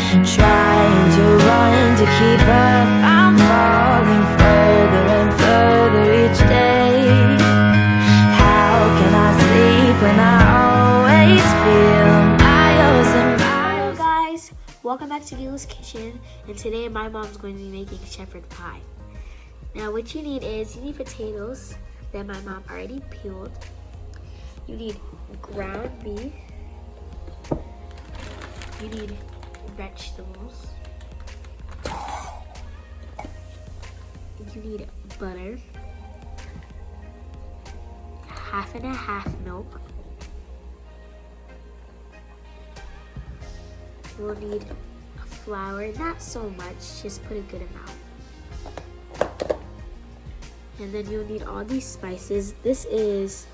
Trying to run to keep up, I'm falling further and further each day. How can I sleep when I always feel miles and miles? Hello guys, welcome back to Gila's Kitchen, and today my mom's going to be making shepherd pie. Now what you need is, you need potatoes that my mom already peeled. You need ground beef. You need vegetables. You need butter, half and a half milk. We'll need flour, not so much, just put a good amount. And then you'll need all these spices. This is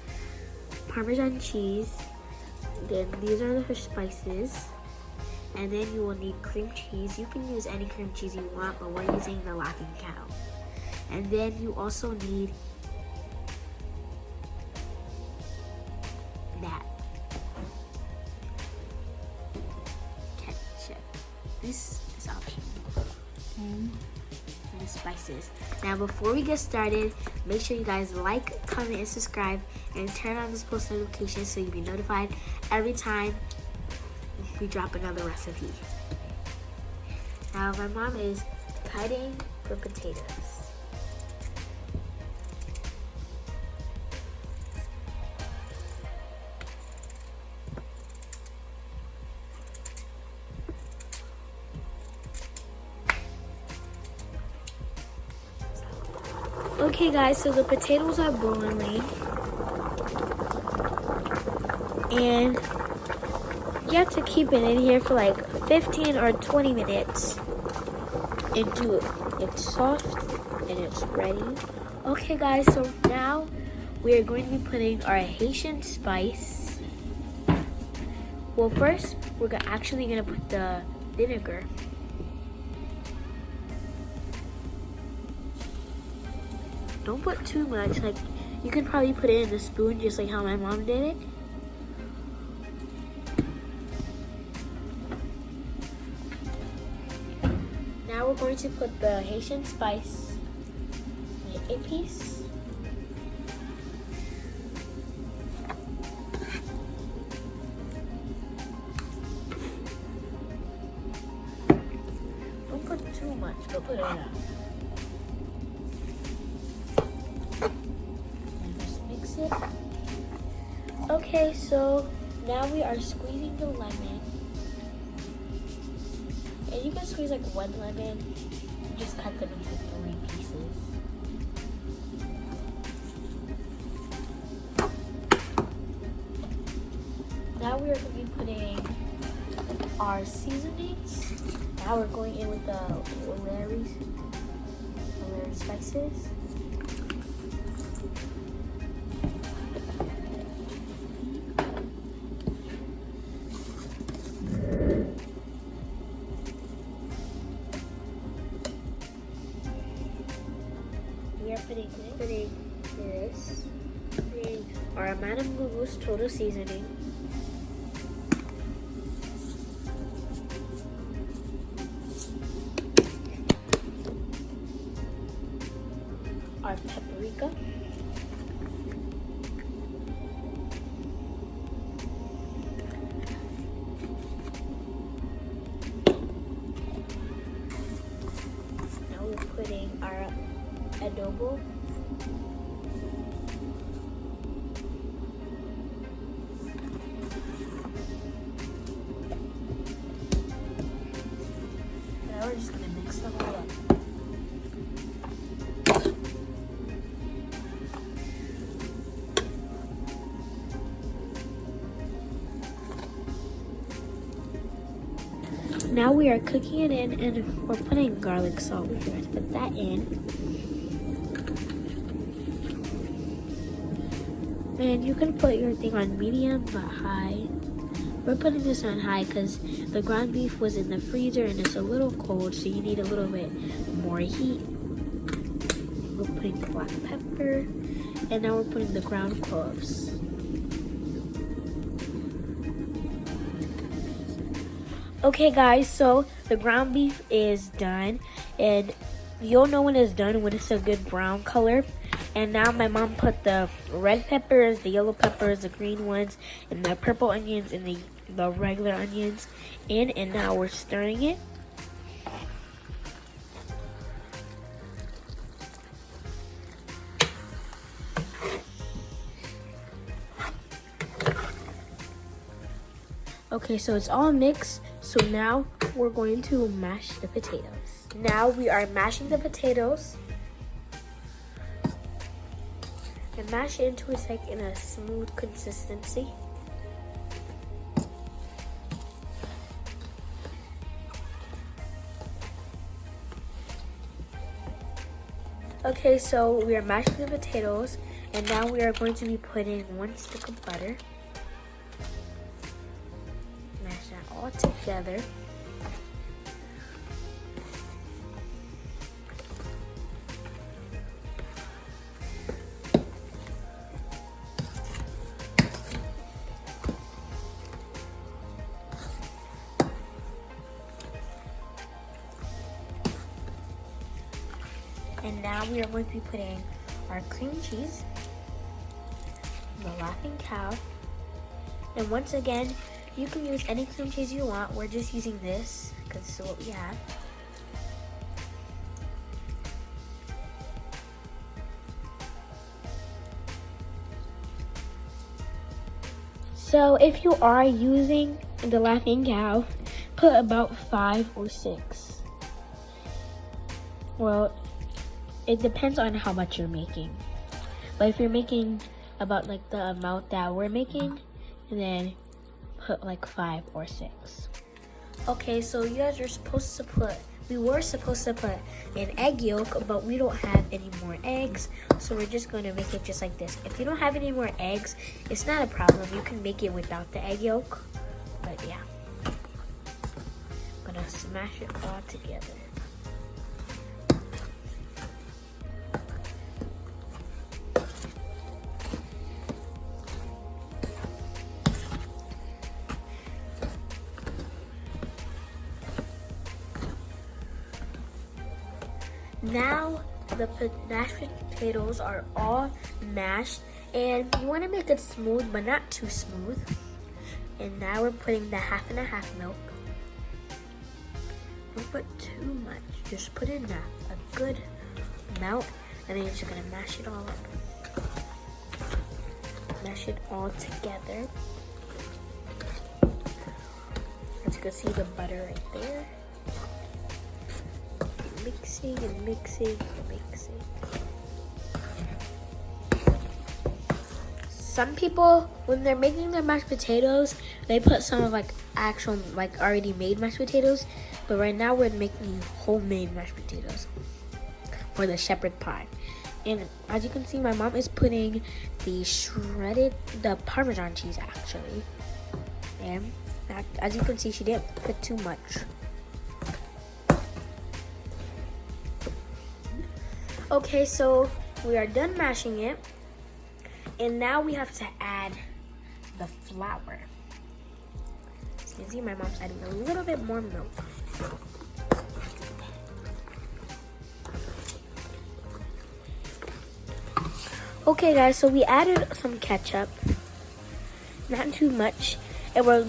Parmesan cheese. Then these are the spices. And then you will need cream cheese. You can use any cream cheese you want, but we're using the Laughing Cow. And then you also need that. Ketchup. This is optional. And the spices. Now before we get started, make sure you guys like, comment, and subscribe, and turn on this post notification so you'll be notified every time we drop another recipe. Now my mom is cutting the potatoes. Okay guys, so the potatoes are boiling, and you have to keep it in here for like 15 or 20 minutes until it's soft and it's ready. Okay guys, so now we are going to be putting our Haitian spice. Well, first we're actually going to put the vinegar. Don't put too much, like you can probably put it in a spoon just like how my mom did it. Now we're going to put the Haitian spice in a piece. Don't put too much, but put enough. It. Okay, so now we are squeezing the lemon, and you can squeeze like one lemon, just cut them into 3 pieces. Now we are going to be putting our seasonings. Now we're going in with the Larry's spices. We are putting this, our Madame Gugu's total seasoning. Our paprika. Now we're putting our adobo. Now we're just gonna mix them all up. Now we are cooking it in, and we're putting garlic salt. We're going to put that in. And you can put your thing on medium but high. We're putting this on high because the ground beef was in the freezer and it's a little cold, so you need a little bit more heat. We're putting the black pepper, and now we're putting the ground cloves. Okay guys, so the ground beef is done, and you'll know when it's done when it's a good brown color. And now my mom put the red peppers, the yellow peppers, the green ones, and the purple onions, and the regular onions in, and now we're stirring it. Okay, so it's all mixed, so now we're going to mash the potatoes. Now we are mashing the potatoes. And mash it until it's like in a smooth consistency. Okay, so we are mashing the potatoes, and now we are going to be putting 1 stick of butter. Mash that all together. And now we are going to be putting our cream cheese, the Laughing Cow, and once again, you can use any cream cheese you want. We're just using this because this is what we have. So if you are using the Laughing Cow, put about 5 or 6. Well, it depends on how much you're making. But if you're making about like the amount that we're making, then put like 5 or 6. Okay, so you guys are supposed to put, we were supposed to put an egg yolk, but we don't have any more eggs, so we're just going to make it just like this. If you don't have any more eggs, it's not a problem. You can make it without the egg yolk. But yeah, I'm gonna smash it all together. Now the mashed potatoes are all mashed, and you want to make it smooth but not too smooth. And now we're putting the 50/50 milk. Don't put too much, just put in a good amount, and then you're just gonna mash it all up. Mash it all together. As you can see, the butter right there. Mixing and mixing and mixing. Some people, when they're making their mashed potatoes, they put some of like actual like already made mashed potatoes. But right now we're making homemade mashed potatoes for the shepherd pie. And as you can see, my mom is putting the Parmesan cheese actually. And as you can see, she didn't put too much. Okay, so we are done mashing it, and now we have to add the flour. So you can see my mom's adding a little bit more milk. Okay guys, so we added some ketchup, not too much, and we're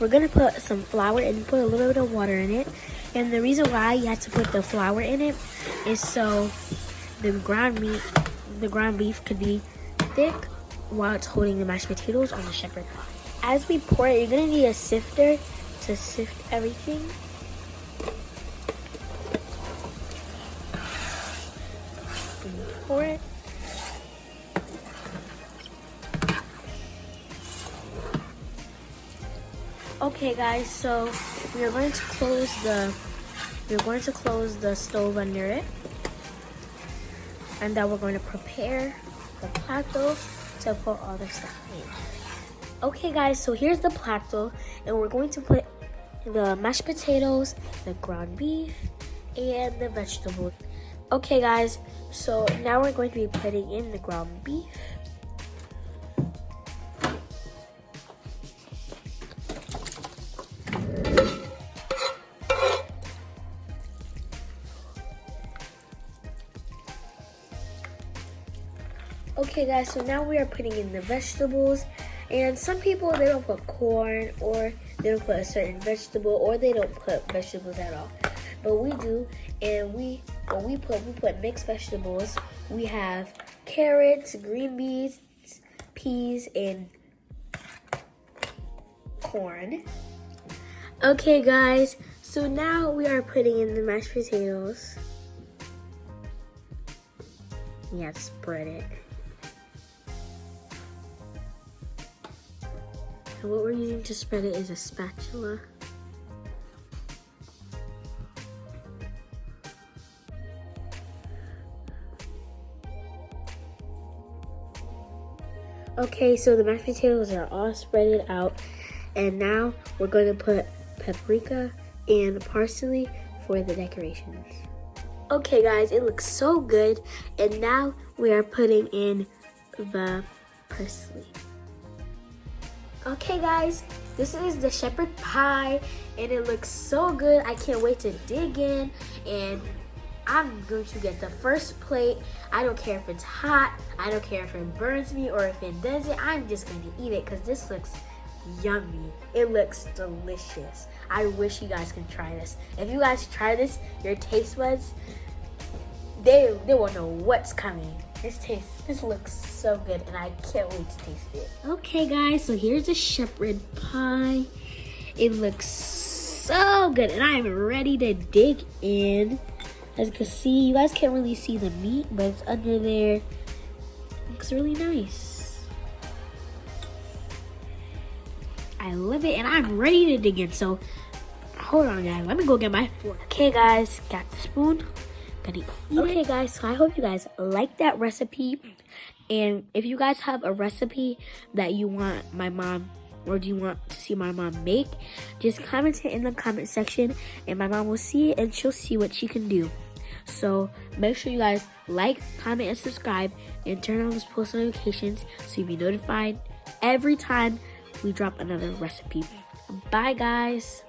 gonna put some flour and put a little bit of water in it. And the reason why you have to put the flour in it is so the ground beef could be thick while it's holding the mashed potatoes on the shepherd pie. As we pour it, you're gonna need a sifter to sift everything. And pour it. Okay guys, so we're going to close the stove under it. And then we're going to prepare the plato to put all the stuff in. Okay guys, so here's the plato, and we're going to put the mashed potatoes, the ground beef, and the vegetables. Okay guys, so now we're going to be putting in the ground beef. Okay guys, so now we are putting in the vegetables, and some people, they don't put corn, or they don't put a certain vegetable, or they don't put vegetables at all. But we do, and we put mixed vegetables. We have carrots, green beans, peas, and corn. Okay guys, so now we are putting in the mashed potatoes. Yeah, spread it. And what we're using to spread it is a spatula. Okay, so the mashed potatoes are all spreaded out, and now we're going to put paprika and parsley for the decorations. Okay guys, it looks so good, and now we are putting in the parsley. Okay guys, this is the shepherd pie, and it looks so good. I can't wait to dig in, and I'm going to get the first plate. I don't care if it's hot, I don't care if it burns me or if it doesn't. I'm just going to eat it because this looks yummy. It looks delicious. I wish you guys can try this. If you guys try this, your taste buds, they won't know what's coming. This looks so good, and I can't wait to taste it. Okay guys, so here's the shepherd pie. It looks so good, and I am ready to dig in. As you can see, you guys can't really see the meat, but it's under there. It looks really nice. I love it, and I'm ready to dig in. So hold on guys, let me go get my fork. Okay guys, got the spoon. Okay guys, so I hope you guys like that recipe, and if you guys have a recipe that you want my mom, or do you want to see my mom make, just comment it in the comment section, and my mom will see it, and she'll see what she can do. So make sure you guys like, comment, and subscribe, and turn on those post notifications so you'll be notified every time we drop another recipe. Bye guys.